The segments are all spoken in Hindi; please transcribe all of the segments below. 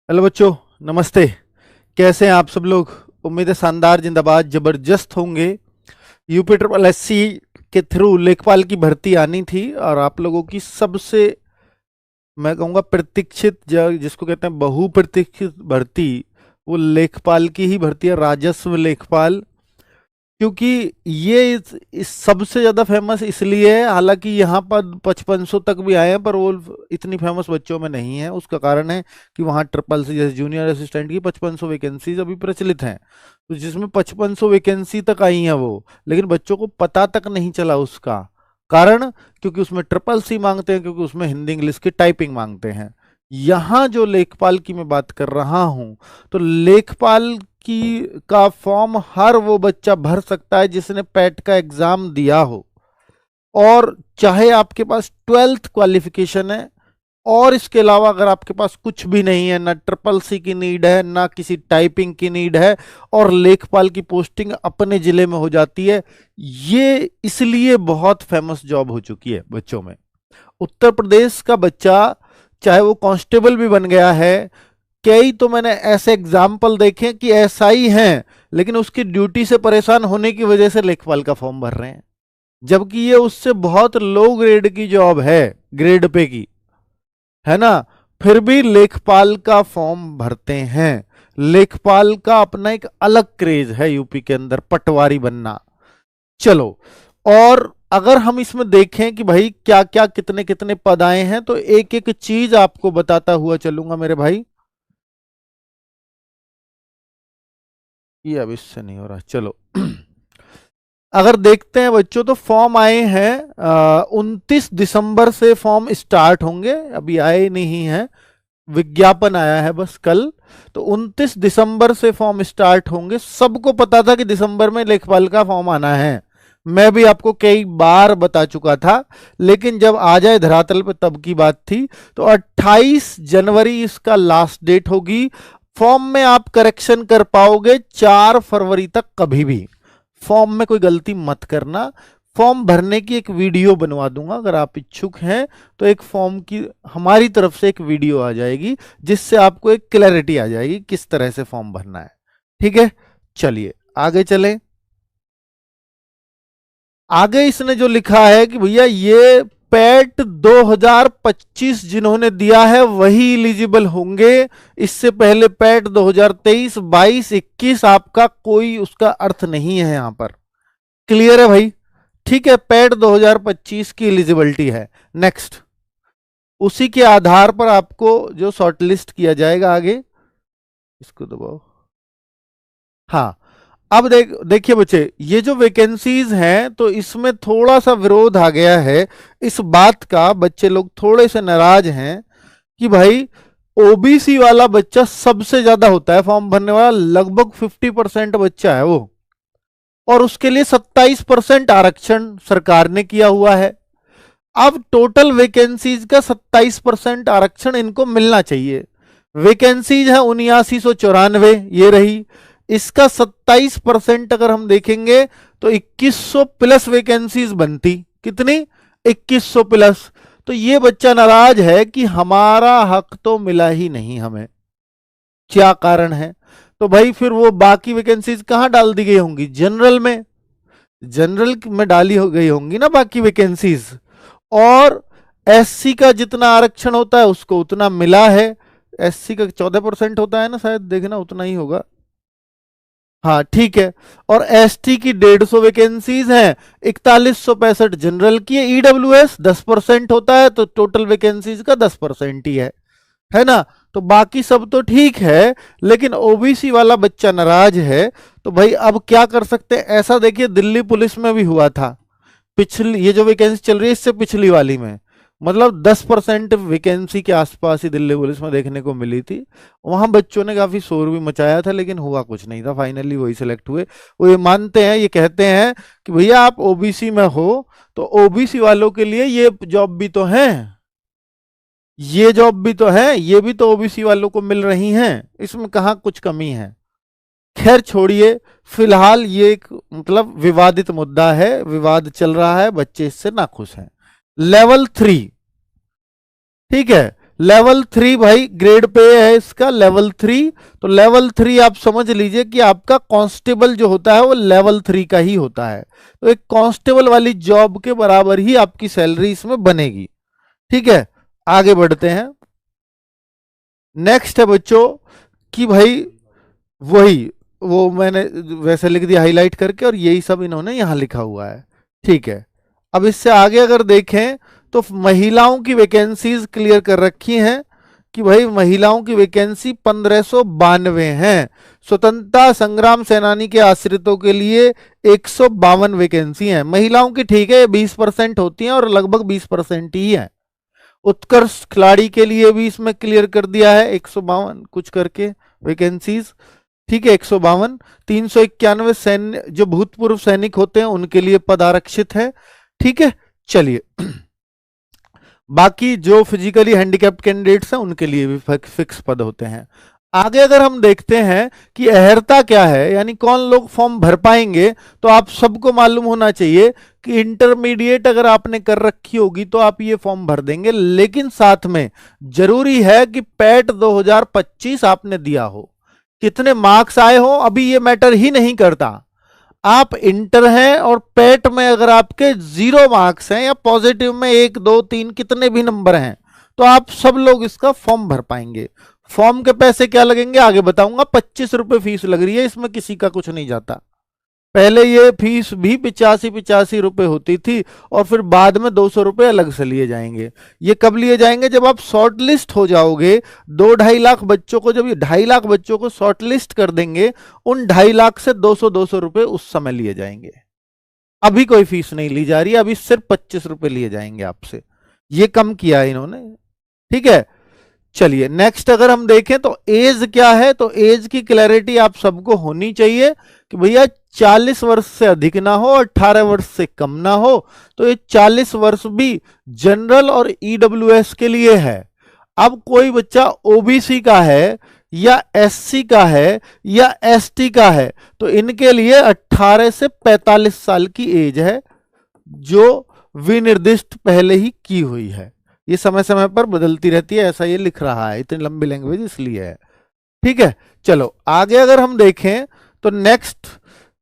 हेलो बच्चों, नमस्ते। कैसे हैं आप सब लोग? उम्मीद है शानदार, जिंदाबाद, जबरदस्त होंगे। यूपी ट्रिपल एससी के थ्रू लेखपाल की भर्ती आनी थी और आप लोगों की सबसे, मैं कहूँगा, प्रतीक्षित, जिसको कहते हैं बहुप्रतीक्षित भर्ती, वो लेखपाल की ही भर्ती है, राजस्व लेखपाल। क्योंकि ये इस सबसे ज्यादा फेमस इसलिए है, हालांकि यहाँ पर 5500 तक भी आए हैं, पर वो इतनी फेमस बच्चों में नहीं है। उसका कारण है कि वहाँ ट्रिपल सी जैसे जूनियर असिस्टेंट की 5500 वैकेंसीज अभी प्रचलित हैं, तो जिसमें 5500 वैकेंसी तक आई हैं वो, लेकिन बच्चों को पता तक नहीं चला उसका कारण, क्योंकि उसमें ट्रिपल सी मांगते हैं, क्योंकि उसमें हिंदी इंग्लिश की टाइपिंग मांगते हैं। यहाँ जो लेखपाल की मैं बात कर रहा हूँ, तो लेखपाल की का फॉर्म हर वो बच्चा भर सकता है जिसने पैट का एग्जाम दिया हो, और चाहे आपके पास 12th क्वालिफिकेशन है, और इसके अलावा अगर आपके पास कुछ भी नहीं है, ना ट्रिपल सी की नीड है, ना किसी टाइपिंग की नीड है, और लेखपाल की पोस्टिंग अपने जिले में हो जाती है। ये इसलिए बहुत फेमस जॉब हो चुकी है बच्चों में। उत्तर प्रदेश का बच्चा चाहे वो कांस्टेबल भी बन गया है, कई तो मैंने ऐसे एग्जाम्पल देखे कि ऐसा ही हैं, लेकिन उसकी ड्यूटी से परेशान होने की वजह से लेखपाल का फॉर्म भर रहे हैं, जबकि ये उससे बहुत लो ग्रेड की जॉब है, ग्रेड पे की, है ना। फिर भी लेखपाल का फॉर्म भरते हैं। लेखपाल का अपना एक अलग क्रेज है यूपी के अंदर, पटवारी बनना। चलो, और अगर हम इसमें देखें कि भाई क्या क्या कितने कितने पद आए हैं, तो एक एक चीज आपको बताता हुआ चलूंगा मेरे भाई। ये अब इससे नहीं हो रहा, चलो। अगर देखते हैं बच्चों, तो फॉर्म आए हैं 29 दिसंबर से फॉर्म स्टार्ट होंगे, अभी आए नहीं हैं, विज्ञापन आया है बस कल। तो 29 दिसंबर से फॉर्म स्टार्ट होंगे। सबको पता था कि दिसंबर में लेखपाल का फॉर्म आना है, मैं भी आपको कई बार बता चुका था, लेकिन जब आ जाए धरातल पे तब की बात थी। तो 28 जनवरी इसका लास्ट डेट होगी। फॉर्म में आप करेक्शन कर पाओगे 4 फरवरी तक, कभी भी फॉर्म में कोई गलती मत करना। फॉर्म भरने की एक वीडियो बनवा दूंगा, अगर आप इच्छुक हैं तो एक फॉर्म की हमारी तरफ से एक वीडियो आ जाएगी, जिससे आपको एक क्लैरिटी आ जाएगी किस तरह से फॉर्म भरना है। ठीक है, चलिए आगे चलें। आगे इसने जो लिखा है कि भैया ये पैट 2025 जिन्होंने दिया है वही इलिजिबल होंगे, इससे पहले पैट 2023, 22, 21 आपका कोई उसका अर्थ नहीं है यहां पर। क्लियर है भाई? ठीक है, पैट 2025 की एलिजिबिलिटी है। नेक्स्ट, उसी के आधार पर आपको जो शॉर्टलिस्ट किया जाएगा आगे, इसको दबाओ। हाँ, अब देखिए बच्चे, ये जो वैकेंसीज हैं, तो इसमें थोड़ा सा विरोध आ गया है इस बात का, बच्चे लोग थोड़े से नाराज हैं कि भाई ओबीसी वाला बच्चा सबसे ज्यादा होता है फॉर्म भरने वाला, लगभग 50% बच्चा है वो, और उसके लिए 27% आरक्षण सरकार ने किया हुआ है। अब टोटल वैकेंसीज का 27% आरक्षण इनको मिलना चाहिए। वैकेंसीज है 7994, ये रही। इसका 27% अगर हम देखेंगे तो 2100 प्लस वैकेंसीज बनती। कितनी? 2100 प्लस। तो ये बच्चा नाराज है कि हमारा हक तो मिला ही नहीं हमें, क्या कारण है? तो भाई फिर वो बाकी वैकेंसीज कहां डाल दी गई होंगी? जनरल में। जनरल में डाली हो गई होंगी ना बाकी वैकेंसीज। और एससी का जितना आरक्षण होता है उसको उतना मिला है। एससी का 14% होता है ना, शायद, देखना उतना ही होगा। हाँ ठीक है। और एसटी की 150 वैकेंसीज हैं, 4165 जनरल की है। ईडब्ल्यूएस 10% होता है, तो टोटल वैकेंसीज का 10% ही है ना। तो बाकी सब तो ठीक है, लेकिन ओबीसी वाला बच्चा नाराज है। तो भाई अब क्या कर सकते हैं? ऐसा देखिए, दिल्ली पुलिस में भी हुआ था पिछली, ये जो वैकेंसी चल रही है इससे पिछली वाली में, मतलब 10% वैकेंसी के आसपास ही दिल्ली पुलिस में देखने को मिली थी। वहां बच्चों ने काफी शोर भी मचाया था, लेकिन हुआ कुछ नहीं था, फाइनली वही सिलेक्ट हुए। वो ये मानते हैं, ये कहते हैं कि भैया आप ओबीसी में हो, तो ओबीसी वालों के लिए ये जॉब भी तो है, ये जॉब भी तो है, ये भी तो ओबीसी वालों को मिल रही हैं, इसमें कहाँ कुछ कमी है। खैर छोड़िए, फिलहाल ये एक मतलब विवादित मुद्दा है, विवाद चल रहा है, बच्चे इससे नाखुश हैं। लेवल 3, ठीक है, लेवल 3 भाई ग्रेड पे है इसका लेवल 3। तो लेवल 3 आप समझ लीजिए कि आपका कांस्टेबल जो होता है वो लेवल 3 का ही होता है। तो एक कांस्टेबल वाली जॉब के बराबर ही आपकी सैलरी इसमें बनेगी। ठीक है, आगे बढ़ते हैं। नेक्स्ट है बच्चों कि भाई वही वो मैंने वैसे लिख दिया हाईलाइट करके, और यही सब इन्होंने यहां लिखा हुआ है। ठीक है, अब इससे आगे अगर देखें तो महिलाओं की वैकेंसीज क्लियर कर रखी हैं कि भाई महिलाओं की वैकेंसी 1592 हैं। स्वतंत्रता संग्राम सेनानी के आश्रितों के लिए 152 वैकेंसी हैं महिलाओं की। ठीक है, 20% होती हैं और लगभग 20% ही है। उत्कर्ष खिलाड़ी के लिए भी इसमें क्लियर कर दिया है 152 कुछ करके वैकेंसीज। ठीक है, 152। 391 सैन्य जो भूतपूर्व सैनिक होते हैं उनके लिए पद आरक्षित है। ठीक है, चलिए बाकी जो फिजिकली हैंडीकैप्ड कैंडिडेट्स हैं उनके लिए भी फिक्स पद होते हैं। आगे अगर हम देखते हैं कि अहर्ता क्या है, यानी कौन लोग फॉर्म भर पाएंगे, तो आप सबको मालूम होना चाहिए कि इंटरमीडिएट अगर आपने कर रखी होगी तो आप ये फॉर्म भर देंगे, लेकिन साथ में जरूरी है कि पैट 2025 आपने दिया हो। कितने मार्क्स आए हो अभी ये मैटर ही नहीं करता। आप इंटर हैं और पैट में अगर आपके 0 मार्क्स हैं या पॉजिटिव में 1 2 3 कितने भी नंबर हैं, तो आप सब लोग इसका फॉर्म भर पाएंगे। फॉर्म के पैसे क्या लगेंगे आगे बताऊंगा। 25 रुपए फीस लग रही है, इसमें किसी का कुछ नहीं जाता। पहले ये फीस भी 85 रुपए होती थी और फिर बाद में 200 रुपए अलग से लिए जाएंगे। ये कब लिए जाएंगे, जब आप शॉर्ट लिस्ट हो जाओगे। 2-2.5 लाख बच्चों को, जब ये 2.5 लाख बच्चों को शॉर्ट लिस्ट कर देंगे, उन 2.5 लाख से 200 रुपए उस समय लिए जाएंगे। अभी कोई फीस नहीं ली जा रही है, अभी सिर्फ 25 रुपए लिए जाएंगे आपसे। ये कम किया है इन्होंने। ठीक है, चलिए नेक्स्ट अगर हम देखें तो एज क्या है, तो एज की क्लैरिटी आप सबको होनी चाहिए कि भैया 40 वर्ष से अधिक ना हो और 18 वर्ष से कम ना हो। तो ये 40 वर्ष भी जनरल और ईडब्ल्यूएस के लिए है। अब कोई बच्चा ओबीसी का है या एससी का है या एसटी का है, तो इनके लिए 18 से 45 साल की एज है, जो विनिर्दिष्ट पहले ही की हुई है। ये समय समय पर बदलती रहती है, ऐसा ये लिख रहा है, इतनी लंबी लैंग्वेज इसलिए है। ठीक है, चलो आगे अगर हम देखें तो नेक्स्ट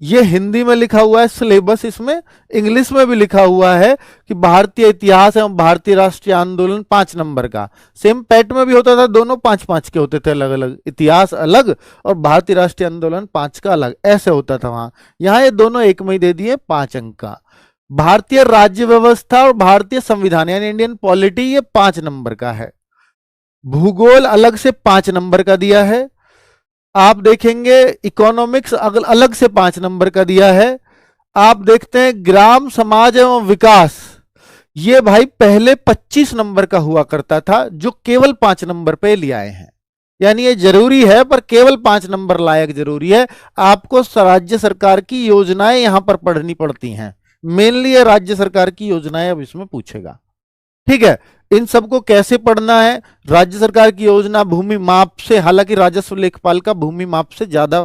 ये हिंदी में लिखा हुआ है सिलेबस, इसमें इंग्लिश में भी लिखा हुआ है कि भारतीय इतिहास एवं भारतीय राष्ट्रीय आंदोलन 5 नंबर का। सेम पैट में भी होता था, दोनों 5-5 के होते थे, अलग अलग, इतिहास अलग और भारतीय राष्ट्रीय आंदोलन 5 का अलग, ऐसे होता था वहां। यहां ये दोनों एक में ही दे दिए 5 अंक का। भारतीय राज्य व्यवस्था और भारतीय संविधान यानी इंडियन पॉलिटी ये 5 नंबर का है। भूगोल अलग से 5 नंबर का दिया है। आप देखेंगे इकोनॉमिक्स अलग से 5 नंबर का दिया है। आप देखते हैं ग्राम समाज एवं विकास, ये भाई पहले 25 नंबर का हुआ करता था, जो केवल 5 नंबर पे ले आए हैं। यानी ये जरूरी है पर केवल 5 नंबर लायक जरूरी है। आपको राज्य सरकार की योजनाएं यहां पर पढ़नी पड़ती हैं, मेनली ये राज्य सरकार की योजनाएं अब इसमें पूछेगा। ठीक है, इन सबको कैसे पढ़ना है। राज्य सरकार की योजना भूमि माप से, हालांकि राजस्व लेखपाल का भूमि माप से ज्यादा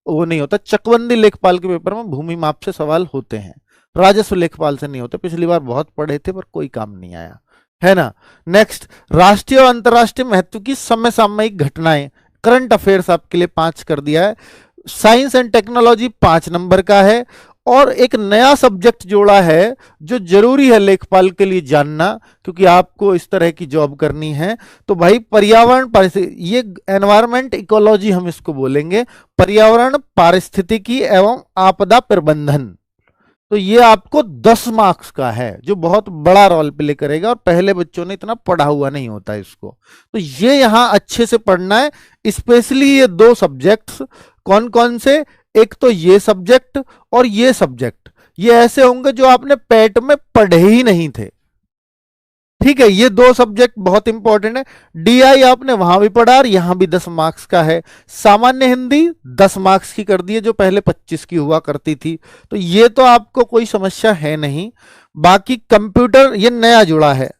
वो नहीं होता, चकबंदी लेखपाल के पेपर में भूमि माप से सवाल होते हैं, राजस्व लेखपाल से नहीं होते। पिछली बार बहुत पढ़े थे पर कोई काम नहीं आया, है ना। नेक्स्ट, राष्ट्रीय और अंतर्राष्ट्रीय महत्व की समय सामयिक घटनाएं, करंट अफेयर्स आपके लिए 5 कर दिया है। साइंस एंड टेक्नोलॉजी 5 नंबर का है। और एक नया सब्जेक्ट जोड़ा है जो जरूरी है लेखपाल के लिए जानना, क्योंकि आपको इस तरह की जॉब करनी है। तो भाई पर्यावरण ये एनवायरमेंट इकोलॉजी हम इसको बोलेंगे, पर्यावरण पारिस्थितिकी एवं आपदा प्रबंधन। तो ये आपको 10 मार्क्स का है, जो बहुत बड़ा रोल प्ले करेगा और पहले बच्चों ने इतना पढ़ा हुआ नहीं होता इसको। तो ये यहां अच्छे से पढ़ना है, स्पेशली ये 2 सब्जेक्ट्स। कौन कौन से, एक तो ये सब्जेक्ट और ये सब्जेक्ट, ये ऐसे होंगे जो आपने पैट में पढ़े ही नहीं थे। ठीक है, ये 2 सब्जेक्ट बहुत इंपॉर्टेंट है। डीआई आपने वहां भी पढ़ा और यहां भी 10 मार्क्स का है। सामान्य हिंदी 10 मार्क्स की कर दी है, जो पहले 25 की हुआ करती थी, तो ये तो आपको कोई समस्या है नहीं। बाकी कंप्यूटर ये नया जुड़ा है,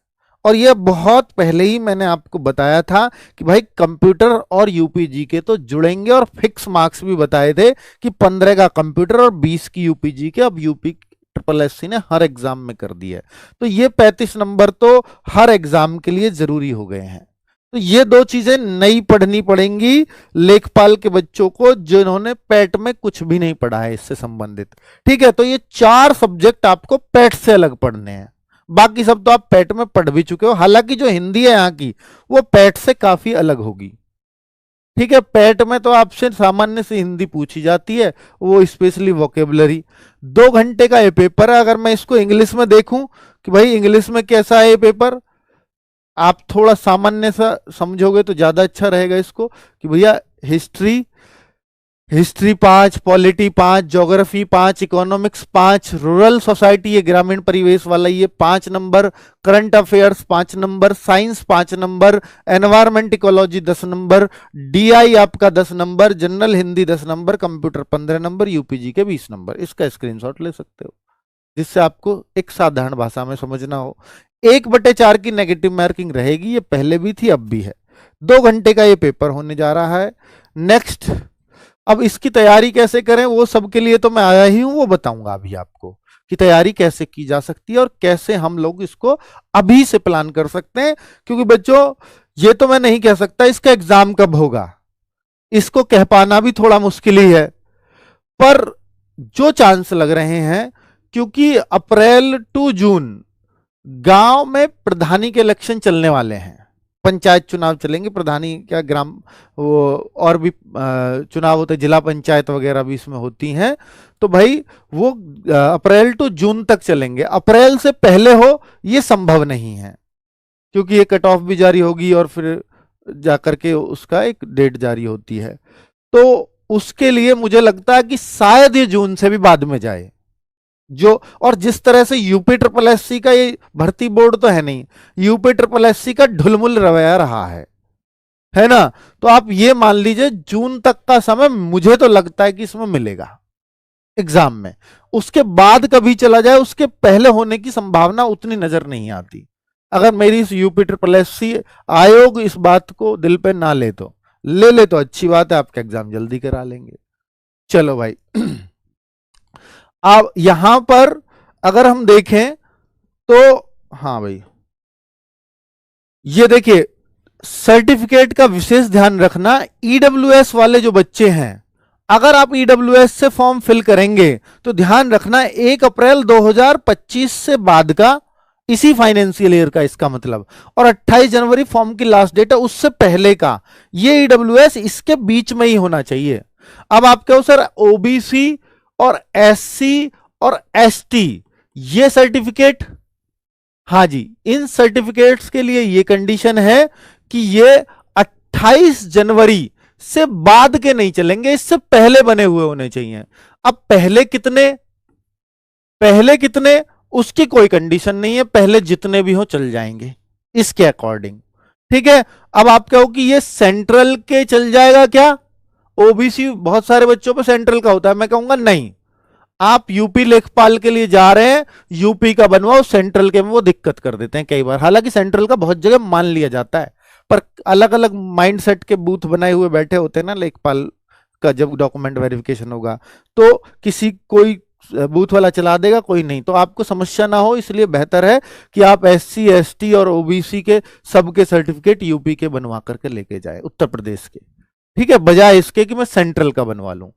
और ये बहुत पहले ही मैंने आपको बताया था कि भाई कंप्यूटर और यूपीजी के तो जुड़ेंगे, और फिक्स मार्क्स भी बताए थे कि 15 का कंप्यूटर और 20 की यूपीजी के। अब यूपी SSC ने हर एग्जाम में कर दिया है, तो ये 35 नंबर तो हर एग्जाम के लिए जरूरी हो गए हैं। तो ये दो चीजें नई पढ़नी पड़ेंगी लेखपाल के बच्चों को जिन्होंने पैट में कुछ भी नहीं पढ़ा है इससे संबंधित। ठीक है, तो ये 4 सब्जेक्ट आपको पैट से अलग पढ़ने हैं, बाकी सब तो आप पैट में पढ़ भी चुके हो। हालांकि जो हिंदी है यहाँ की वो पैट से काफी अलग होगी। ठीक है, पैट में तो आपसे सामान्य से हिंदी पूछी जाती है, वो स्पेशली वोकेबलरी। 2 घंटे का ये पेपर है। अगर मैं इसको इंग्लिश में देखूं कि भाई इंग्लिश में कैसा है ये पेपर, आप थोड़ा सामान्य सा समझोगे तो ज्यादा अच्छा रहेगा इसको, कि भैया history 5, polity 5, geography 5, economics 5, rural society ये ग्रामीण परिवेश वाला ये 5 number, current affairs 5 number, science 5 number, environment ecology 10 number, DI आपका 10 number, general Hindi 10 number, computer 15 number, UPG के 20 नंबर। इसका स्क्रीनशॉट ले सकते हो जिससे आपको एक साधारण भाषा में समझना हो। 1/4 की नेगेटिव मार्किंग रहेगी, ये पहले भी थी अब भी है। 2 घंटे का ये पेपर होने जा रहा है। नेक्स्ट, अब इसकी तैयारी कैसे करें वो सबके लिए तो मैं आया ही हूं, वो बताऊंगा अभी आपको कि तैयारी कैसे की जा सकती है और कैसे हम लोग इसको अभी से प्लान कर सकते हैं। क्योंकि बच्चों ये तो मैं नहीं कह सकता इसका एग्जाम कब होगा, इसको कह पाना भी थोड़ा मुश्किल ही है, पर जो चांस लग रहे हैं, क्योंकि अप्रैल टू जून गांव में प्रधानी के इलेक्शन चलने वाले हैं, पंचायत चुनाव चलेंगे, प्रधानी क्या ग्राम वो और भी चुनाव होते, जिला पंचायत वगैरह भी इसमें होती हैं। तो भाई वो अप्रैल टू जून तक चलेंगे। अप्रैल से पहले हो ये संभव नहीं है, क्योंकि ये कट ऑफ भी जारी होगी और फिर जाकर के उसका एक डेट जारी होती है। तो उसके लिए मुझे लगता है कि शायद ये जून से भी बाद में जाए। जो और जिस तरह से यूपी ट्रिपल एससी का ये भर्ती बोर्ड तो है नहीं, यूपी ट्रिपल एससी का ढुलमुल रवैया रहा है ना, तो आप ये मान लीजिए जून तक का समय मुझे तो लगता है कि इसमें मिलेगा एग्जाम में। उसके बाद कभी चला जाए, उसके पहले होने की संभावना उतनी नजर नहीं आती। अगर मेरी इस यूपी ट्रिपल एससी आयोग इस बात को दिल पे ना ले तो ले तो अच्छी बात है, आपका एग्जाम जल्दी करा लेंगे। चलो भाई अब यहां पर अगर हम देखें तो हाँ भाई ये देखिए सर्टिफिकेट का विशेष ध्यान रखना। ईडब्ल्यूएस वाले जो बच्चे हैं, अगर आप ईडब्ल्यूएस से फॉर्म फिल करेंगे तो ध्यान रखना 1 अप्रैल 2025 से बाद का, इसी फाइनेंशियल ईयर का इसका मतलब, और 28 जनवरी फॉर्म की लास्ट डेट है उससे पहले का, ये ईडब्ल्यूएस इसके बीच में ही होना चाहिए। अब आप कहो सर ओबीसी और एससी और एसटी ये सर्टिफिकेट, हाँ जी, इन सर्टिफिकेट्स के लिए ये कंडीशन है कि ये 28 जनवरी से बाद के नहीं चलेंगे, इससे पहले बने हुए होने चाहिए। अब पहले कितने उसकी कोई कंडीशन नहीं है, पहले जितने भी हो चल जाएंगे इसके अकॉर्डिंग। ठीक है, अब आप कहो कि ये सेंट्रल के चल जाएगा क्या? ओबीसी बहुत सारे बच्चों पे सेंट्रल का होता है, मैं कहूंगा नहीं, आप यूपी लेखपाल के लिए जा रहे हैं, यूपी का बनवाओ, सेंट्रल के में वो दिक्कत कर देते हैं कई बार। हालांकि सेंट्रल का बहुत जगह मान लिया जाता है, पर अलग अलग माइंडसेट के बूथ बनाए हुए बैठे होते हैं ना लेखपाल का, जब डॉक्यूमेंट वेरिफिकेशन होगा तो किसी कोई बूथ वाला चला देगा, कोई नहीं। तो आपको समस्या ना हो इसलिए बेहतर है कि आप एससी एसटी और ओबीसी के सबके सर्टिफिकेट यूपी के बनवा करके लेके जाए, उत्तर प्रदेश के। ठीक है, बजाय इसके कि मैं सेंट्रल का बनवा लूं,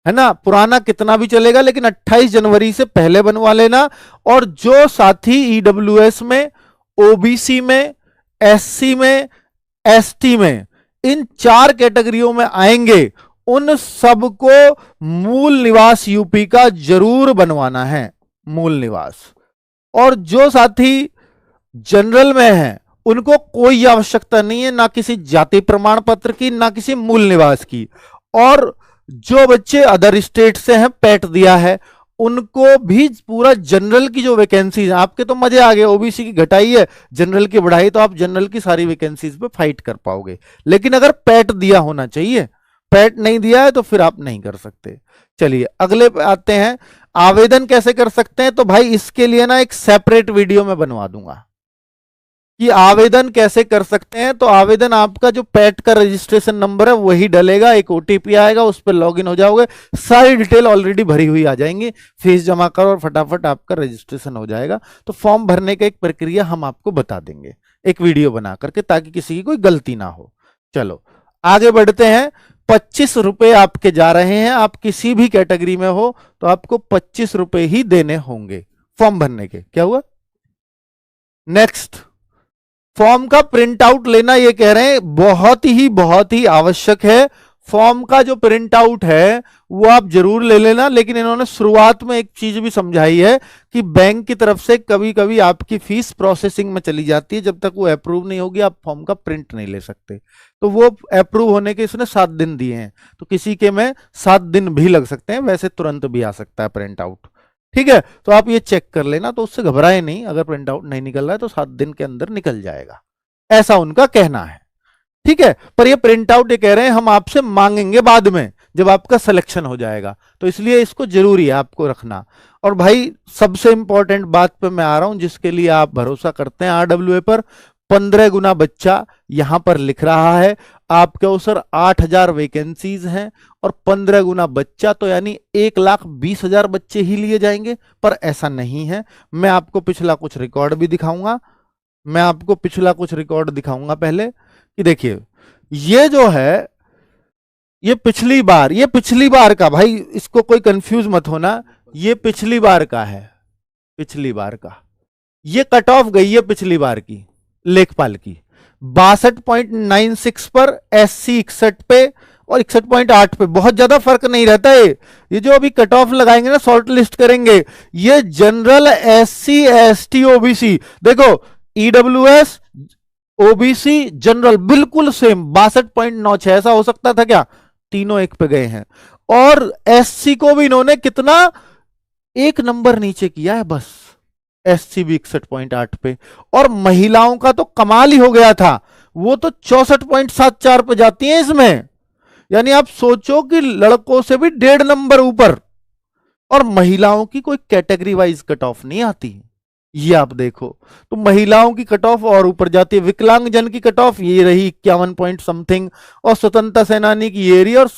है ना। पुराना कितना भी चलेगा लेकिन 28 जनवरी से पहले बनवा लेना। और जो साथी ईडब्ल्यूएस में, ओबीसी में, एससी में, एसटी में, इन 4 कैटेगरियों में आएंगे उन सबको मूल निवास यूपी का जरूर बनवाना है, मूल निवास। और जो साथी जनरल में है उनको कोई आवश्यकता नहीं है, ना किसी जाति प्रमाण पत्र की, ना किसी मूल निवास की। और जो बच्चे अदर स्टेट से हैं, पैट दिया है, उनको भी पूरा जनरल की जो वैकेंसीज, आपके तो मजे आ गए, ओबीसी की घटाई है, जनरल की बढ़ाई, तो आप जनरल की सारी वैकेंसीज पे फाइट कर पाओगे। लेकिन अगर पैट दिया होना चाहिए, पैट नहीं दिया है तो फिर आप नहीं कर सकते। चलिए अगले पे आते हैं, आवेदन कैसे कर सकते हैं। तो भाई इसके लिए ना एक सेपरेट वीडियो में बनवा दूंगा कि आवेदन कैसे कर सकते हैं। तो आवेदन आपका जो पैट का रजिस्ट्रेशन नंबर है वही डलेगा, एक ओटीपी आएगा, उस पर लॉगिन हो जाओगे, सारी डिटेल ऑलरेडी भरी हुई आ जाएंगी, फीस जमा करो और फटाफट आपका रजिस्ट्रेशन हो जाएगा। तो फॉर्म भरने का एक प्रक्रिया हम आपको बता देंगे, एक वीडियो बना करके, ताकि किसी की कोई गलती ना हो। चलो आगे बढ़ते हैं। 25 रुपए आपके जा रहे हैं, आप किसी भी कैटेगरी में हो तो आपको 25 रुपए ही देने होंगे फॉर्म भरने के। क्या हुआ? नेक्स्ट, फॉर्म का प्रिंट आउट लेना, ये कह रहे हैं बहुत ही आवश्यक है। फॉर्म का जो प्रिंट आउट है वो आप जरूर ले लेना, लेकिन इन्होंने शुरुआत में एक चीज भी समझाई है कि बैंक की तरफ से कभी कभी आपकी फीस प्रोसेसिंग में चली जाती है, जब तक वो अप्रूव नहीं होगी आप फॉर्म का प्रिंट नहीं ले सकते। तो वो अप्रूव होने के इसने 7 दिन दिए हैं, तो किसी के में 7 दिन भी लग सकते हैं, वैसे तुरंत भी आ सकता है प्रिंट आउट। ठीक है, तो आप ये चेक कर लेना, तो उससे घबराए नहीं, अगर प्रिंट आउट नहीं निकल रहा है तो 7 दिन के अंदर निकल जाएगा, ऐसा उनका कहना है। ठीक है, पर ये प्रिंट आउट ये कह रहे हैं हम आपसे मांगेंगे बाद में जब आपका सिलेक्शन हो जाएगा, तो इसलिए इसको जरूरी है आपको रखना। और भाई सबसे इंपॉर्टेंट बात पे मैं आ रहा हूं, जिसके लिए आप भरोसा करते हैं RWA पर, 15 गुना बच्चा यहां पर लिख रहा है आपके अवसर 8000 वैकेंसीज हैं, और 15 गुना बच्चा तो यानी 1,20,000 बच्चे ही लिए जाएंगे, पर ऐसा नहीं है। मैं आपको पिछला कुछ रिकॉर्ड भी दिखाऊंगा, पहले कि देखिए ये जो है ये पिछली बार का, भाई इसको कोई कंफ्यूज मत होना, ये पिछली बार का है, ये कट ऑफ गई है पिछली बार की लेखपाल की 62.96 पर, SC 61 पे और 61.8 पे, बहुत ज्यादा फर्क नहीं रहता है। ये जो अभी कट ऑफ लगाएंगे ना, शॉर्ट लिस्ट करेंगे, ये जनरल, SC ST OBC, देखो EWS OBC जनरल बिल्कुल सेम 62.96, ऐसा हो सकता था क्या? तीनों एक पे गए हैं। और SC को भी इन्होंने कितना, 1 नंबर नीचे किया है बस, SC भी 61.8 पे। और महिलाओं का तो कमाल ही हो गया था, वो तो 64.74 पे जाती हैं इसमें, यानी आप सोचो कि लड़कों से भी 1.5 नंबर ऊपर। और महिलाओं की कोई कैटेगरी वाइज कट ऑफ नहीं आती, ये आप देखो, तो महिलाओं की कट ऑफ और ऊपर जाती है। विकलांग जन की कट ऑफ ये रही 51 पॉइंट समथिंग, और स्वतंत्रता सेनानी की ये रही, और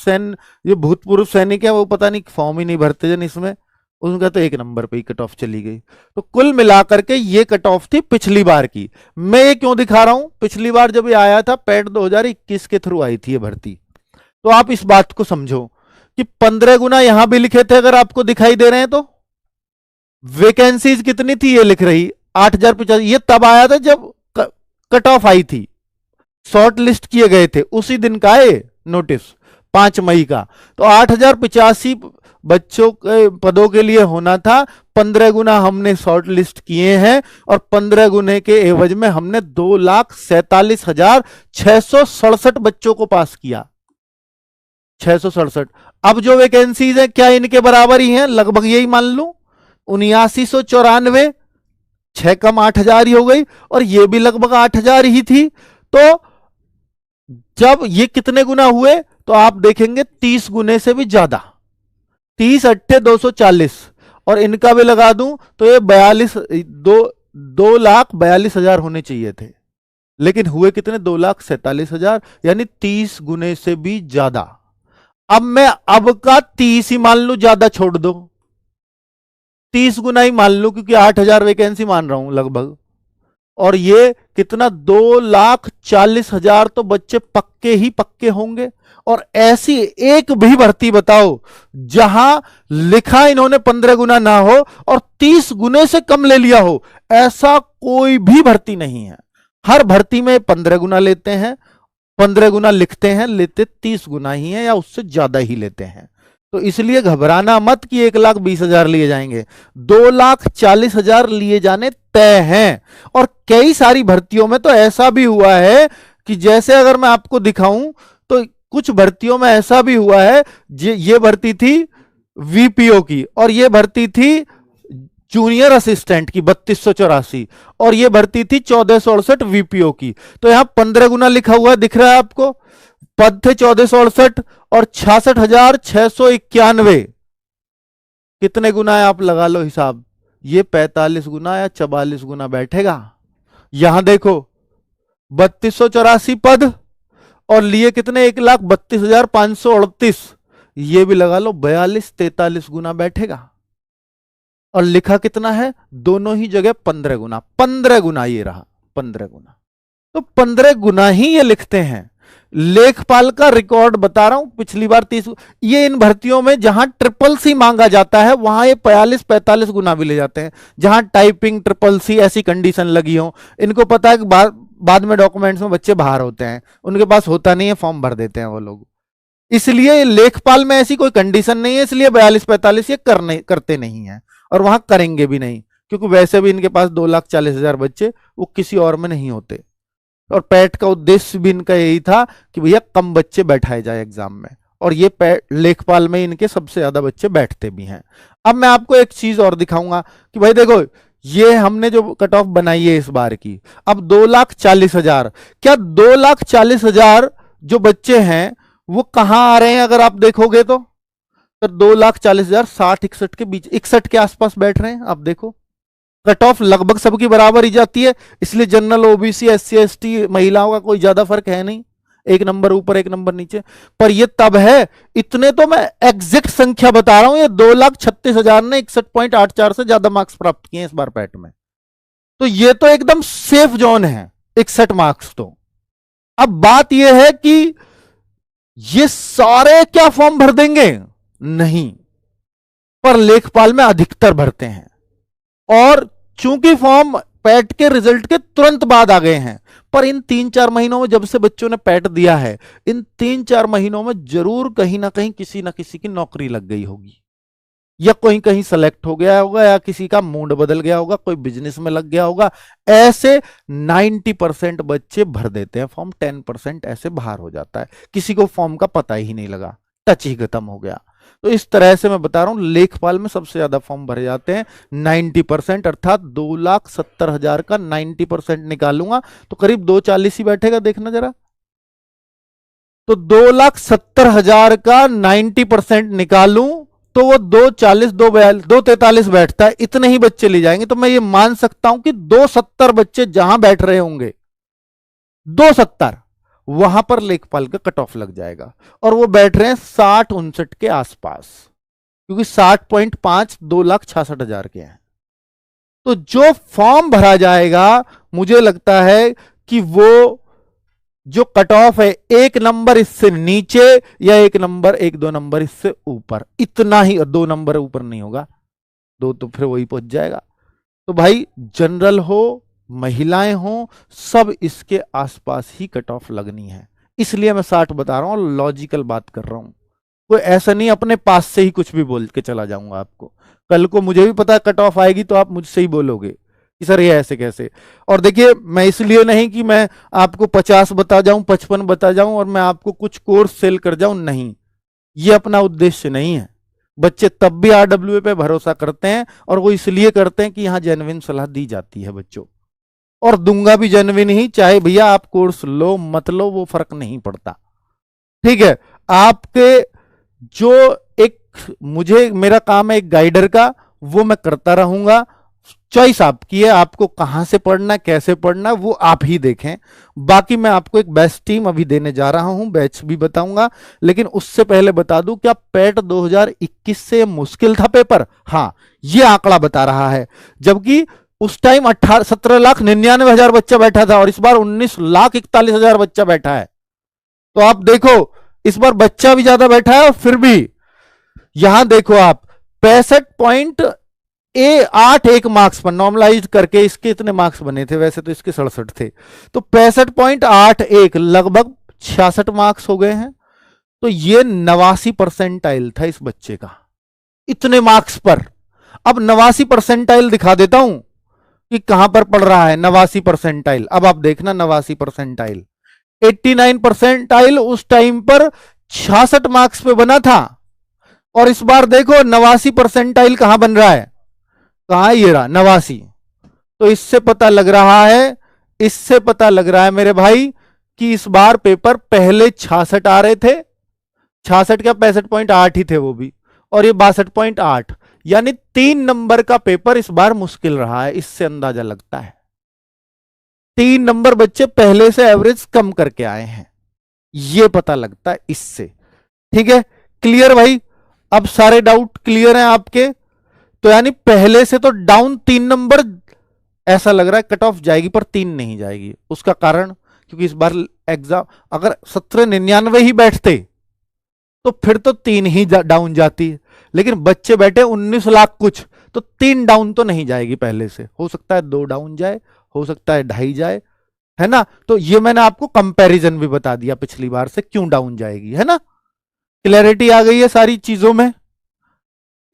ये भूतपूर्व सैनिक है वो पता नहीं फॉर्म ही नहीं भरते जन इसमें, उनका तो 1 नंबर पे ही कट ऑफ चली गई। तो कुल मिलाकर के ये कट ऑफ थी पिछली बार की। मैं ये क्यों दिखा रहा हूं, पिछली बार जब ये आया था पैट 2021 के थ्रू आई थी ये भर्ती, तो आप इस बात को समझो कि 15 गुना यहां भी लिखे थे, अगर आपको दिखाई दे रहे हैं तो वैकेंसीज कितनी थी ये लिख रही 8050। ये तब आया था जब कट ऑफ आई थी, शॉर्ट लिस्ट किए गए थे, उसी दिन का है नोटिस 5 मई का। तो 8085 बच्चों के पदों के लिए होना था, 15 गुना हमने शॉर्ट लिस्ट किए हैं, और 15 गुने के एवज में हमने 2,47,667 बच्चों को पास किया, 667। अब जो वैकेंसीज है क्या इनके बराबर ही हैं, लगभग यही मान लूं, 7994, 6 कम 8000 ही हो गई, और ये भी लगभग 8000 ही थी। तो जब ये कितने गुना हुए, तो आप देखेंगे 30 गुने से भी ज्यादा, 30 अट्ठे 240, और इनका भी लगा दूं तो ये 2,42,000 होने चाहिए थे, लेकिन हुए कितने, 2,47,000, यानी 30 गुने से भी ज्यादा। अब मैं अब का 30 ही मान लू, ज्यादा छोड़ दो, 30 गुना ही मान लू, क्योंकि 8,000 वैकेंसी मान रहा हूं लगभग, और ये कितना 2,40,000 तो बच्चे पक्के ही पक्के होंगे। और ऐसी एक भी भर्ती बताओ जहां लिखा इन्होंने 15 गुना ना हो और 30 गुने से कम ले लिया हो, ऐसा कोई भी भर्ती नहीं है। हर भर्ती में 15 गुना लेते हैं, 15 गुना लिखते हैं, लेते 30 गुना ही है या उससे ज्यादा ही लेते हैं। तो इसलिए घबराना मत कि 1,20,000 लिए जाएंगे, 2,40,000 लिए जाने तय हैं। और कई सारी भर्तियों में तो ऐसा भी हुआ है कि जैसे अगर मैं आपको दिखाऊं तो कुछ भर्तियों में ऐसा भी हुआ है, ये भर्ती थी वीपीओ की, और ये भर्ती थी जूनियर असिस्टेंट की 3284, और ये भर्ती थी 1468 वीपीओ की। तो यहां 15 गुना लिखा हुआ दिख रहा है आपको, पद थे 1468 और 66,691, कितने गुना है आप लगा लो हिसाब, ये 45 गुना या 44 गुना बैठेगा। यहां देखो 3284 पद और लिए कितने, 1,32,538, ये भी लगा लो 42-43 गुना बैठेगा। और लिखा कितना है, दोनों ही जगह 15 गुना, 15 गुना ये रहा, 15 गुना। तो 15 गुना ही ये लिखते हैं। लेखपाल का रिकॉर्ड बता रहा हूं, पिछली बार 30, ये इन भर्तियों में जहां ट्रिपल सी मांगा जाता है वहां ये 45-45 गुना भी ले जाते हैं। जहां टाइपिंग ट्रिपल सी ऐसी कंडीशन लगी हो, इनको पता है कि बाद में डॉक्यूमेंट्स में बच्चे बाहर होते हैं, उनके पास होता नहीं है, फॉर्म भर देते हैं वो लोग। इसलिए लेखपाल में ऐसी कोई कंडीशन नहीं है, इसलिए 42-45 ये करते नहीं है और वहां करेंगे भी नहीं, क्योंकि वैसे भी इनके पास 2,40,000 बच्चे, वो किसी और में नहीं होते। और पैट का उद्देश्य भी इनका यही था कि भैया कम बच्चे बैठाए जाए एग्जाम में, और ये लेखपाल में इनके सबसे ज्यादा बच्चे बैठते भी हैं। अब मैं आपको एक चीज और दिखाऊंगा कि भाई देखो, ये हमने जो कट ऑफ बनाई है इस बार की, अब 2,40,000, क्या 2,40,000 जो बच्चे हैं वो कहां आ रहे हैं? अगर आप देखोगे तो 2,40,000 60-61 के बीच, 61 के आसपास बैठ रहे हैं। आप देखो कट ऑफ लगभग सबकी बराबर ही जाती है, इसलिए जनरल, ओबीसी, एससी, एसटी, महिलाओं का कोई ज्यादा फर्क है नहीं, एक नंबर ऊपर एक नंबर नीचे। पर ये तब है, इतने तो मैं एग्जैक्ट संख्या बता रहा हूं, ये 2,36,000 ने 61.84 से ज्यादा मार्क्स प्राप्त किए इस बार पैट में। तो ये तो एकदम सेफ जोन है 61 मार्क्स तो। अब बात यह है कि ये सारे क्या फॉर्म भर देंगे? नहीं, पर लेखपाल में अधिकतर भरते हैं। और चूंकि फॉर्म पैट के रिजल्ट के तुरंत बाद आ गए हैं, पर इन 3-4 महीनों में जब से बच्चों ने पैट दिया है, इन 3-4 महीनों में जरूर कहीं ना कहीं किसी ना किसी की नौकरी लग गई होगी, या कोई कहीं सेलेक्ट हो गया होगा, या किसी का मूड बदल गया होगा, कोई बिजनेस में लग गया होगा। ऐसे 90% बच्चे भर देते हैं फॉर्म, 10% ऐसे बाहर हो जाता है, किसी को फॉर्म का पता ही नहीं लगा, टच ही खत्म हो गया। तो इस तरह से मैं बता रहा हूं, लेखपाल में सबसे ज्यादा फॉर्म भरे जाते हैं 90%, अर्थात 2,70,000 का 90% निकालूंगा तो करीब 2,40 ही बैठेगा। देखना जरा, तो 2,70,000 का 90% निकालूं तो वो 2,40, 2,42, 2,43 बैठता है। इतने ही बच्चे ले जाएंगे तो मैं ये मान सकता हूं कि 2,70 बच्चे जहां बैठ रहे होंगे, 2,70 वहां पर लेखपाल का कट ऑफ लग जाएगा। और वो बैठ रहे हैं 60-59 के आसपास, क्योंकि 60.5 2,66,000 के हैं। तो जो फॉर्म भरा जाएगा, मुझे लगता है कि वो जो कट ऑफ है 1 नंबर इससे नीचे, या 1-2 नंबर इससे ऊपर, इतना ही, 2 नंबर ऊपर नहीं होगा, 2 तो फिर वही पहुंच जाएगा। तो भाई जनरल हो, महिलाएं हो, सब इसके आसपास ही कट ऑफ लगनी है। इसलिए मैं 60 बता रहा हूं, लॉजिकल बात कर रहा हूं, कोई ऐसा नहीं अपने पास से ही कुछ भी बोल के चला जाऊंगा आपको। कल को मुझे भी पता कट ऑफ आएगी तो आप मुझसे ही बोलोगे कि सर ये ऐसे कैसे। और देखिए, मैं इसलिए नहीं कि मैं आपको 50 बता जाऊं, 55 बता जाऊं और मैं आपको कुछ कोर्स सेल कर जाऊं, नहीं, ये अपना उद्देश्य नहीं है। बच्चे तब भी RWA पे भरोसा करते हैं, और वो इसलिए करते हैं कि यहां जेन्युइन सलाह दी जाती है बच्चों, और दूंगा भी जेन्युइन ही, चाहे भैया आप कोर्स लो मत लो, वो फर्क नहीं पड़ता। ठीक है, आपके जो एक, मुझे मेरा काम है एक गाइडर का, वो मैं करता रहूंगा। चॉइस आपकी है, आपको कहां से पढ़ना है, कैसे पढ़ना है, वो आप ही देखें। बाकी मैं आपको एक बेस्ट टीम अभी देने जा रहा हूं, बैच भी बताऊंगा। लेकिन उससे पहले बता दूं, क्या पैट 2021 से मुश्किल था पेपर? हाँ, ये आंकड़ा बता रहा है। जबकि उस टाइम 17,99,000 बच्चा बैठा था, और इस बार 19,41,000 बच्चा बैठा है। तो आप देखो, इस बार बच्चा भी ज्यादा बैठा है, और फिर भी यहां देखो आप 65.81 मार्क्स पर नॉर्मलाइज करके इसके इतने मार्क्स बने थे, वैसे तो इसके 67 थे, तो 65.81 लगभग 66 मार्क्स हो गए हैं। तो ये 89 परसेंटाइल था इस बच्चे का, इतने मार्क्स पर। अब 89 परसेंटाइल दिखा देता हूं कि कहां पर पढ़ रहा है 89 परसेंटाइल। अब आप देखना 89 परसेंटाइल, 89 परसेंटाइल उस टाइम पर 66 मार्क्स पे बना था, और इस बार देखो 89 परसेंटाइल कहां बन रहा है, कहां ये रहा 89। तो इससे पता लग रहा है, इससे पता लग रहा है मेरे भाई कि इस बार पेपर पहले 66 आ रहे थे, 66 क्या 65.8 ही थे वो भी, और ये 62.8, यानी 3 नंबर का पेपर इस बार मुश्किल रहा है। इससे अंदाजा लगता है 3 नंबर बच्चे पहले से एवरेज कम करके आए हैं, ये पता लगता है इससे। ठीक है, क्लियर भाई? अब सारे डाउट क्लियर हैं आपके? तो यानी पहले से तो डाउन 3 नंबर ऐसा लग रहा है कट ऑफ जाएगी पर 3 नहीं जाएगी। उसका कारण क्योंकि इस बार एग्जाम अगर 1799 ही बैठते तो फिर तो 3 ही डाउन जाती, लेकिन बच्चे बैठे 19 लाख कुछ, तो 3 डाउन तो नहीं जाएगी पहले से। हो सकता है 2 डाउन जाए, हो सकता है 2.5 जाए, है ना। तो ये मैंने आपको कंपैरिजन भी बता दिया पिछली बार से क्यों डाउन जाएगी, है ना। क्लैरिटी आ गई है सारी चीजों में,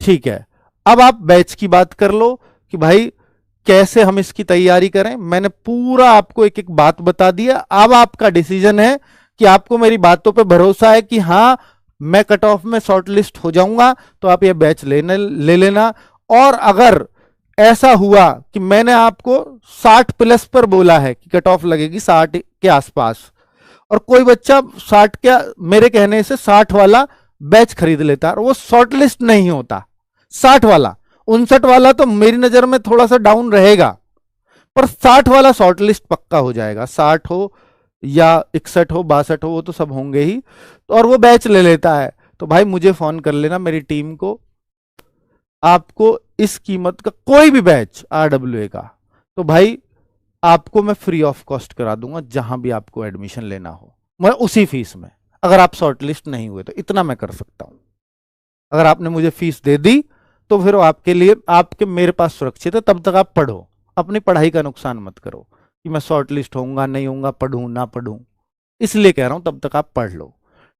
ठीक है। अब आप बैच की बात कर लो कि भाई कैसे हम इसकी तैयारी करें। मैंने पूरा आपको एक एक बात बता दिया। अब आपका डिसीजन है कि आपको मेरी बातों पे भरोसा है कि हाँ मैं कट ऑफ में शॉर्टलिस्ट हो जाऊंगा, तो आप ये बैच ले लेना। और अगर ऐसा हुआ कि मैंने आपको 60 प्लस पर बोला है कि कट ऑफ लगेगी 60 के आसपास, और कोई बच्चा 60 के मेरे कहने से 60 वाला बैच खरीद लेता और वो शॉर्टलिस्ट नहीं होता, 60 वाला, 59 वाला तो मेरी नजर में थोड़ा सा डाउन रहेगा, पर 60 वाला शॉर्टलिस्ट पक्का हो जाएगा। 60 हो या 61 हो 62 हो वो तो सब होंगे ही, और वो बैच ले लेता है, तो भाई मुझे फोन कर लेना, मेरी टीम को। आपको इस कीमत का कोई भी बैच RWA का, तो भाई आपको मैं फ्री ऑफ कॉस्ट करा दूंगा जहां भी आपको एडमिशन लेना हो, मैं उसी फीस में। अगर आप शॉर्टलिस्ट नहीं हुए तो इतना मैं कर सकता हूं। अगर आपने मुझे फीस दे दी तो फिर वो आपके लिए, आपके मेरे पास सुरक्षित है। तब तक आप पढ़ो, अपनी पढ़ाई का नुकसान मत करो कि मैं शॉर्टलिस्ट होऊंगा नहीं होऊंगा, पढ़ूं ना पढ़ूं, इसलिए कह रहा हूं तब तक आप पढ़ लो,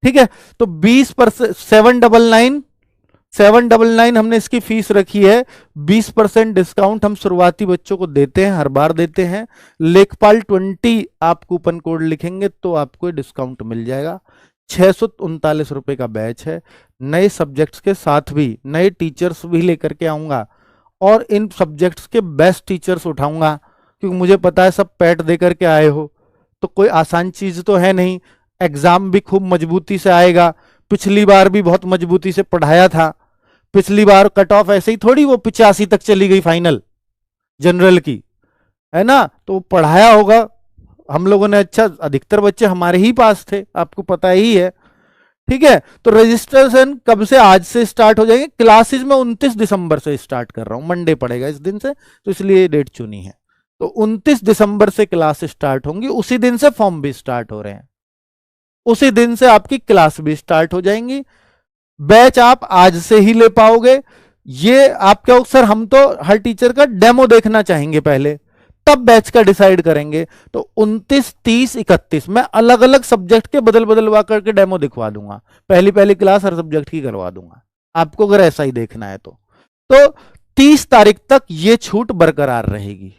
ठीक है। तो 20% 799 हमने इसकी फीस रखी है। 20% डिस्काउंट हम शुरुआती बच्चों को देते हैं, हर बार देते हैं। लेखपाल 20 आप कूपन कोड लिखेंगे तो आपको डिस्काउंट मिल जाएगा। 639 रुपए का बैच है। नए सब्जेक्ट्स के साथ भी नए टीचर्स भी लेकर के आऊंगा, और इन सब्जेक्ट्स के बेस्ट टीचर्स उठाऊंगा, क्योंकि मुझे पता है सब पैट दे करके आए हो, तो कोई आसान चीज तो है नहीं। एग्जाम भी खूब मजबूती से आएगा। पिछली बार भी बहुत मजबूती से पढ़ाया था। पिछली बार कट ऑफ ऐसे ही थोड़ी वो 85 तक चली गई फाइनल जनरल की, है ना। तो पढ़ाया होगा हम लोगों ने अच्छा, अधिकतर बच्चे हमारे ही पास थे, आपको पता ही है, ठीक है। तो रजिस्ट्रेशन कब से, आज से स्टार्ट हो जाएंगे। क्लासेस में 29 दिसंबर से स्टार्ट कर रहा हूं, मंडे पड़ेगा इस दिन से, तो इसलिए डेट चुनी है। तो 29 दिसंबर से क्लास स्टार्ट होंगी, उसी दिन से फॉर्म भी स्टार्ट हो रहे हैं, उसी दिन से आपकी क्लास भी स्टार्ट हो जाएंगी। बैच आप आज से ही ले पाओगे। ये आप क्या सर, हम तो हर टीचर का डेमो देखना चाहेंगे पहले, तब बैच का डिसाइड करेंगे। तो 29, 30, 31 मैं अलग अलग सब्जेक्ट के बदल बदलवा करके डेमो दिखवा दूंगा। पहली पहली क्लास हर सब्जेक्ट की करवा दूंगा आपको, अगर ऐसा ही देखना है तो 30 तारीख तक ये छूट बरकरार रहेगी।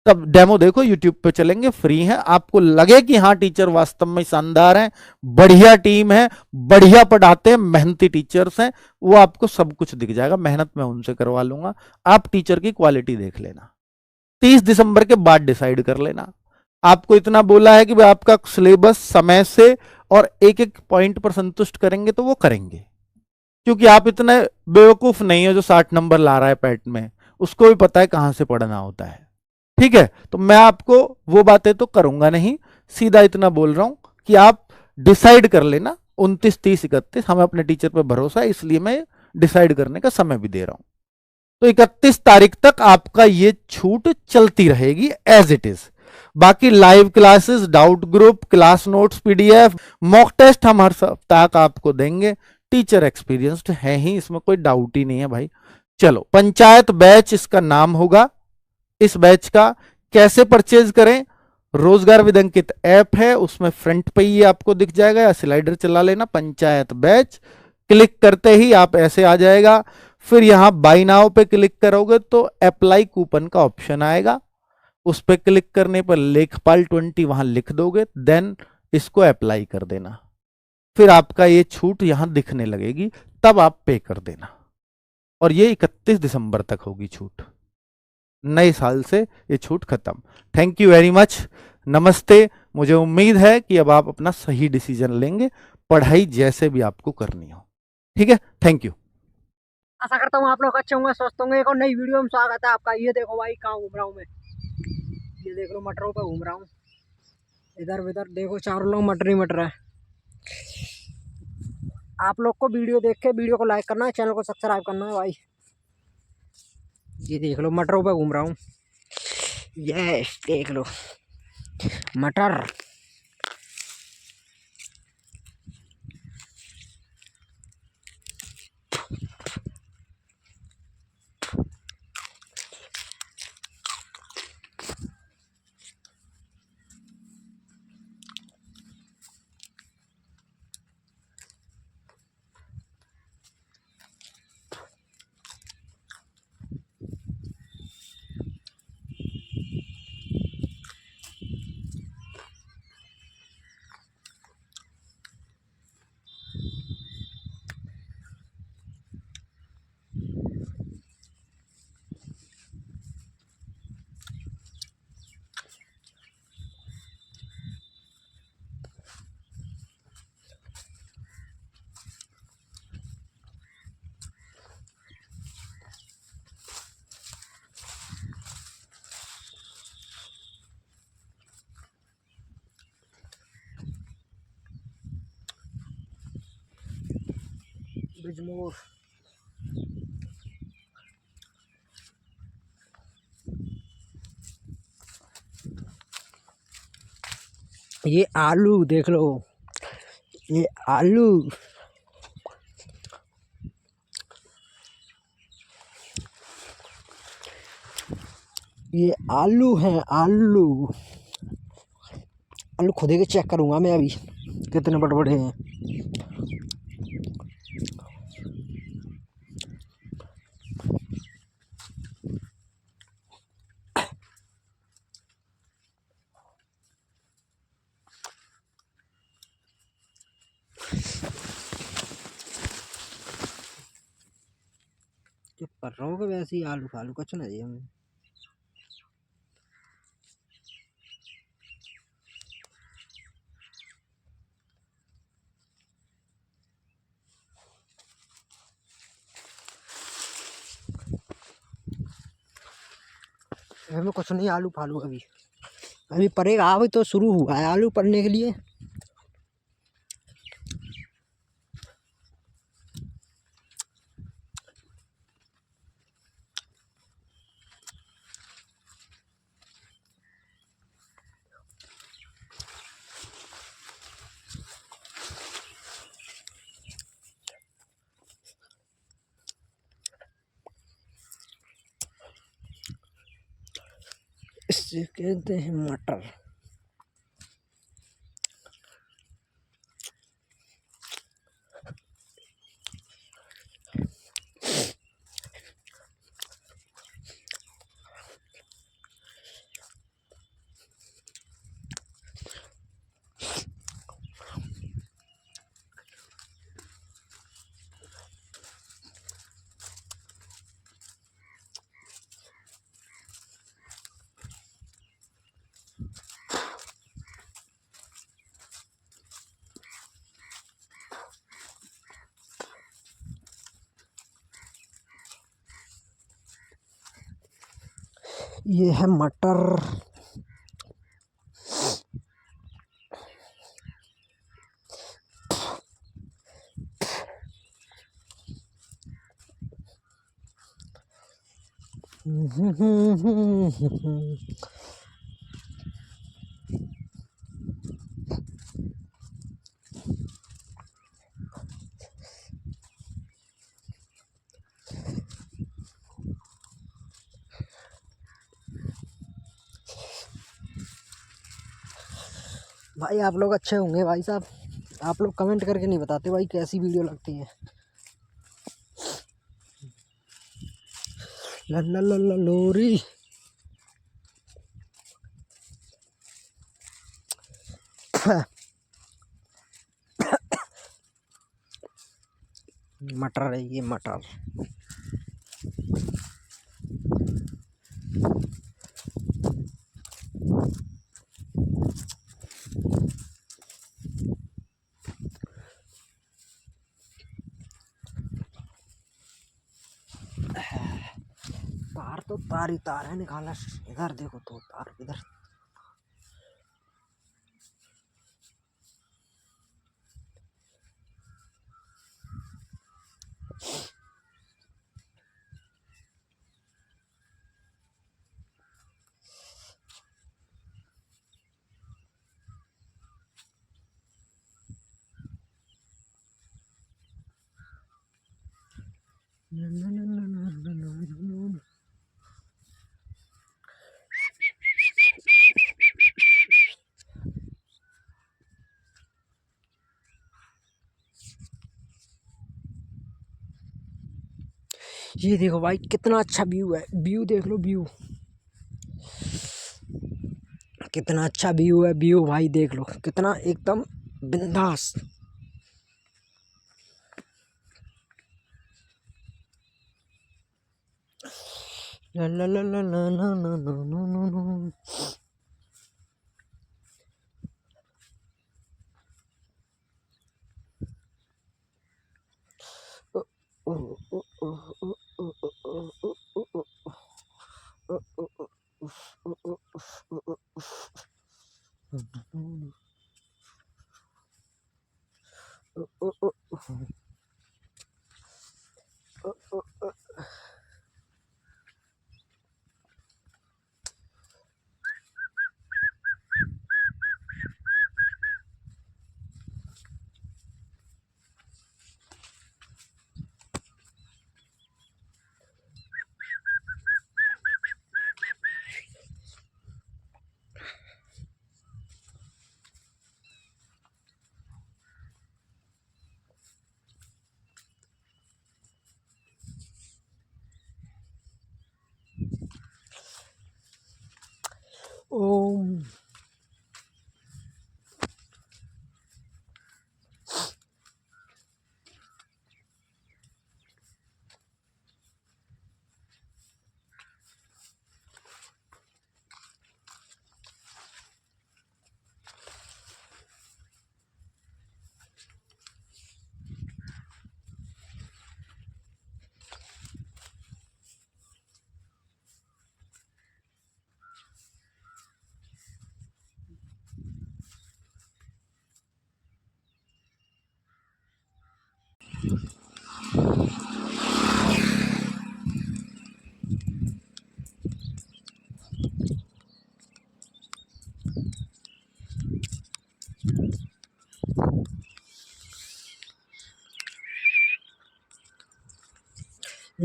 तब डेमो देखो, यूट्यूब पे चलेंगे, फ्री है। आपको लगे कि हाँ टीचर वास्तव में शानदार है, बढ़िया टीम है, बढ़िया पढ़ाते हैं, मेहनती टीचर्स हैं, वो आपको सब कुछ दिख जाएगा। मेहनत मैं उनसे करवा लूंगा, आप टीचर की क्वालिटी देख लेना। 30 दिसंबर के बाद डिसाइड कर लेना। आपको इतना बोला है कि भाई आपका सिलेबस समय से और एक एक पॉइंट पर संतुष्ट करेंगे, तो वो करेंगे, क्योंकि आप इतने बेवकूफ नहीं हो जो 60 नंबर ला रहा है पैट में, उसको भी पता है कहां से पढ़ना होता है, ठीक है। तो मैं आपको वो बातें तो करूंगा नहीं, सीधा इतना बोल रहा हूं कि आप डिसाइड कर लेना 29, 30, 31। हमें अपने टीचर पर भरोसा है, इसलिए मैं डिसाइड करने का समय भी दे रहा हूं। तो 31 तारीख तक आपका ये छूट चलती रहेगी एज इट इज। बाकी live classes, doubt group, class notes, PDF, mock test हम हर सप्ताह का आपको देंगे। टीचर एक्सपीरियंस्ड है ही, इसमें कोई डाउट ही नहीं है भाई। चलो, पंचायत बैच इसका नाम होगा। इस बैच का कैसे परचेज करें, रोजगार विद अंकित ऐप है, उसमें फ्रंट पे ही आपको दिख जाएगा, या स्लाइडर चला लेना, पंचायत बैच, क्लिक करते ही आप ऐसे आ जाएगा। फिर यहां बाय नाउ पे क्लिक करोगे तो अप्लाई कूपन का ऑप्शन आएगा, उस पर क्लिक करने पर लेखपाल 20 वहां लिख दोगे, देन इसको अप्लाई कर देना। फिर आपका ये छूट यहां दिखने लगेगी, तब आप पे कर देना, और ये 31 दिसंबर तक होगी छूट। नए साल से ये छूट खत्म। थैंक यू वेरी मच, नमस्ते। मुझे उम्मीद है कि अब आप अपना सही डिसीजन लेंगे, पढ़ाई जैसे भी आपको करनी हो, ठीक है। Thank you. आशा करता हूँ आप लोग अच्छे होंगे, स्वस्थ होंगे। एक और नई वीडियो में स्वागत है आपका। ये देखो भाई कहाँ घूम रहा हूँ मैं, ये देख लो मटरों पे घूम रहा हूँ। इधर उधर देखो चारों लोग मटर ही मटर है। आप लोग को वीडियो देख के वीडियो को लाइक करना है, चैनल को सब्सक्राइब करना है भाई। ये देख लो मटरों पे घूम रहा हूँ। यस देख लो मटर। बिजनौर ये आलू देख लो, ये आलू ये आलू है। आलू आलू खुद ही के चेक करूंगा मैं अभी कितने बड़े बड़े हैं। चुप कर रहा हूँ वैसे ही आलू फालू कुछ ना जी हमें। हमें कुछ नहीं आलू फालू अभी अभी पड़ेगा। अभी तो शुरू हुआ है आलू पड़ने के लिए। इससे कहते हैं मटर। ये है मटर। भाई आप लोग अच्छे होंगे भाई साहब। आप लोग कमेंट करके नहीं बताते भाई कैसी वीडियो लगती है। ला ला ला ला लोरी। मटर है ये मटर। तार तो तार ही तार है निकाला। इधर देखो तो तार इधर। ये देखो भाई कितना अच्छा व्यू है, व्यू देख लो, व्यू कितना अच्छा व्यू है, व्यू भाई देख लो कितना एकदम बिंदास। ला ला ला ला ला ला ला ला ला ला। ओ, ओ, ओ, ओ, ओ, ओ, ओ, ओ, ओ, ओ, ओ, ओ, ओम।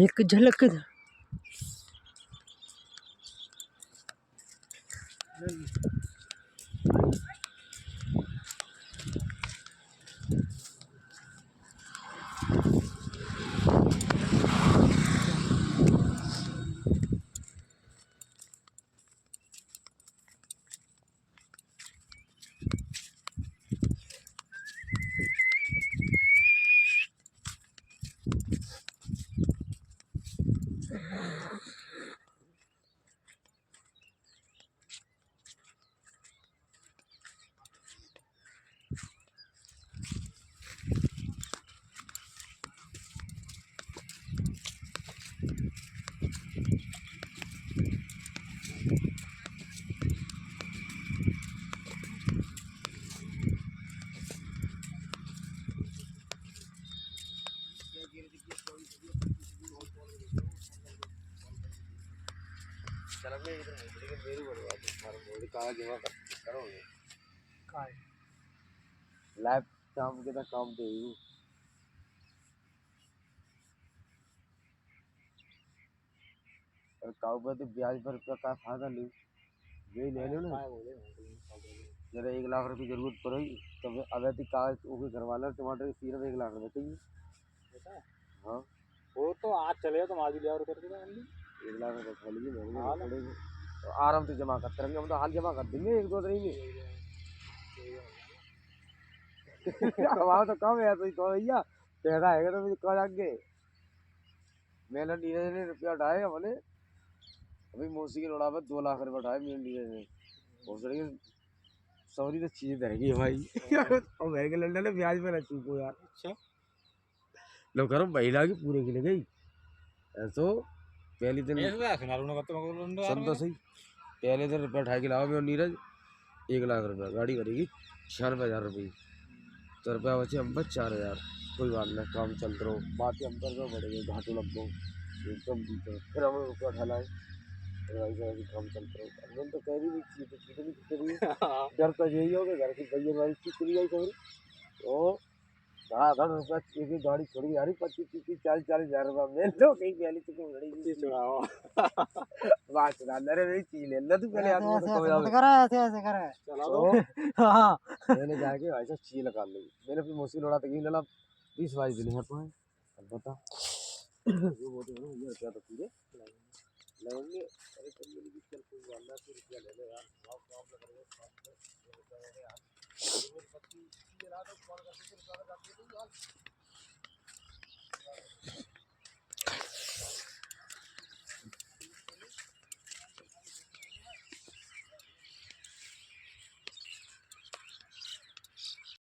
एक झलक लाइफ काम के काम दे और काऊ पर तो ब्याज पर का फायदा नहीं, यही ले लो ना। जरा 1 लाख रुपए की जरूरत पड़ेगी तब अगर तो कागज ओके करवाना, टमाटर सिर्फ 1 लाख रुपए चाहिए। हाँ वो तो आज चलेगा, तुम आज ही ले आओ करके 1 लाख रुपए खाली महंगे पड़ेगी तो आराम से जमा करते रहेंगे, हम तो हाल जमा कर देंगे 1-2 दिन में। हमारा तो कम है, तो भैया पैसा है तो मुझे कह आगे मैंने नीरज ने रुपया उठाए हमने अभी मौसी के लोड़ा पर 2 लाख रुपए उठाए मेरे नीरज ने। बहुत सारी सौरी तो चीज रहेगी भाई। और घर के लंडन ने ब्याज पे रखी को यार। अच्छा लो करो महिला की पूरे के लिए गई ऐसो पहले दिन सुन तो सही, पहले दिन रुपया उठा के लाओ मैं और नीरज 1 लाख रुपया गाड़ी करेगी 96,000 रुपये तो रुपया बचे हम बस 4,000। कोई बात नहीं काम चलते रहो, बातें हम कर बढ़ेंगे घाटू लग गो एकदम फिर हम रुपया उठा लाए काम चलते रहो। मैंने तो कह रही नहीं चीज तो चीजें नहीं कर रही डर तो यही हो कि घर की भैया वाली चीज चली गई कहीं तो धड़ाधड़ रुपया एक एक गाड़ी छोड़ी जा रही 25-30-40 हजार रुपया मिल लो कहीं पहले तो घड़ी ये चुराओ बात सुना अरे भाई चीज ले लो तू पहले आदमी ऐसे तो कब ऐसे जाओ मत करा, ऐसे ऐसे करा। चला दो हाँ मैंने जाके भाई साहब चीज लगा ली मैंने अपनी मुश्किल उड़ा तक लला 20-22 दिन है तो है अब बता वो बोलते हैं ये क्या तो पूरे लगेंगे अरे तुम मेरी भी चल कोई वाला फिर रुपया ले ले यार बहुत प्रॉब्लम कर रहे हो यार ये बच्ची ये रात को कॉल करके फिर सारा जाके यार